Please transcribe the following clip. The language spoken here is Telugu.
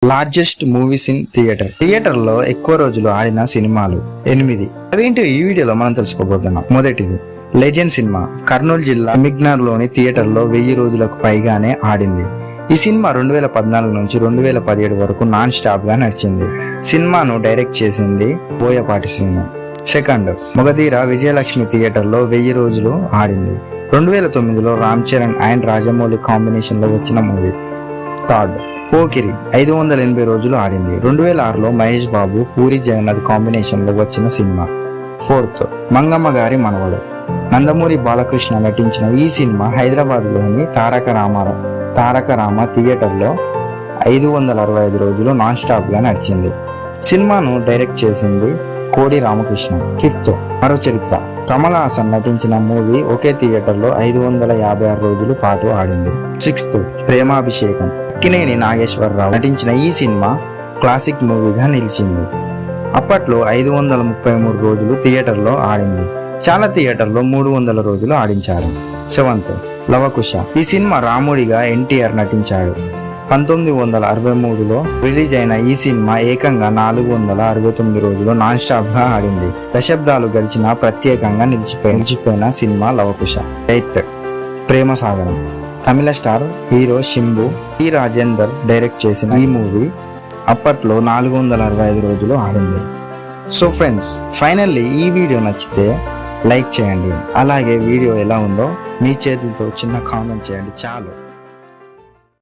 లార్జెస్ట్ మూవీస్ ఇన్ థియేటర్లో ఎక్కువ రోజులు ఆడిన సినిమాలు 8. అవేంటో ఈ వీడియోలో మనం తెలుసుకోబోతున్నాం. మొదటిది లెజెండ్ సినిమా. కర్నూలు జిల్లా మిగ్నార్లోని థియేటర్లో 1000 రోజులకు పైగానే ఆడింది. ఈ సినిమా 2014 నుంచి 2017 వరకు నాన్ స్టాప్ గా నడిచింది. సినిమాను డైరెక్ట్ చేసింది బోయపాటి శ్రీను. సెకండ్ మొగధీర విజయలక్ష్మి థియేటర్లో 1000 రోజులు ఆడింది. 2009లో రామ్ చరణ్ అండ్ రాజమౌళి కాంబినేషన్ లో వచ్చిన మూవీ. థర్డ్ పోకిరి 580 రోజులు ఆడింది. 2006లో మహేష్ బాబు పూరి జగన్నాథ్ కాంబినేషన్ లో వచ్చిన సినిమా. ఫోర్త్ మంగమ్మ గారి మనవడు. నందమూరి బాలకృష్ణ నటించిన ఈ సినిమా హైదరాబాద్ లోని తారక రామ థియేటర్లో 565 రోజులు నాన్ స్టాప్ గా నడిచింది. సినిమాను డైరెక్ట్ చేసింది కోడి రామకృష్ణ. ఫిఫ్త్ మరో చరిత్ర. కమల్ హాసన్ నటించిన మూవీ ఒకే థియేటర్లో 556 రోజుల పాటు ఆడింది. సిక్స్త్ ప్రేమాభిషేకం. అక్కినేని నాగేశ్వరరావు నటించిన ఈ సినిమా క్లాసిక్ మూవీగా నిలిచింది. అప్పట్లో 533 రోజులు థియేటర్లో ఆడింది. చాలా థియేటర్లో 300 రోజులు ఆడించారు. సెవెంత్ లవకుశ. ఈ సినిమా రాముడిగా ఎన్టీఆర్ నటించాడు. 1963లో రిలీజ్ అయిన ఈ సినిమా ఏకంగా 469 రోజులు నాన్ స్టాప్ గా ఆడింది. దశాబ్దాలు గడిచినా ప్రత్యేకంగా నిలిచిపోయిన cinema Lavakusa. Eighth Prema Sagaram. Tamil star hero Simbu T Rajendar direct చేసిన ఈ మూవీ అప్పట్లో 465 రోజులు ఆడింది. సో ఫ్రెండ్స్, ఫైనల్లీ ఈ వీడియో నచ్చితే లైక్ చేయండి. అలాగే వీడియో ఎలా ఉందో మీ చేతులతో చిన్న కామెంట్ చేయండి చాలు.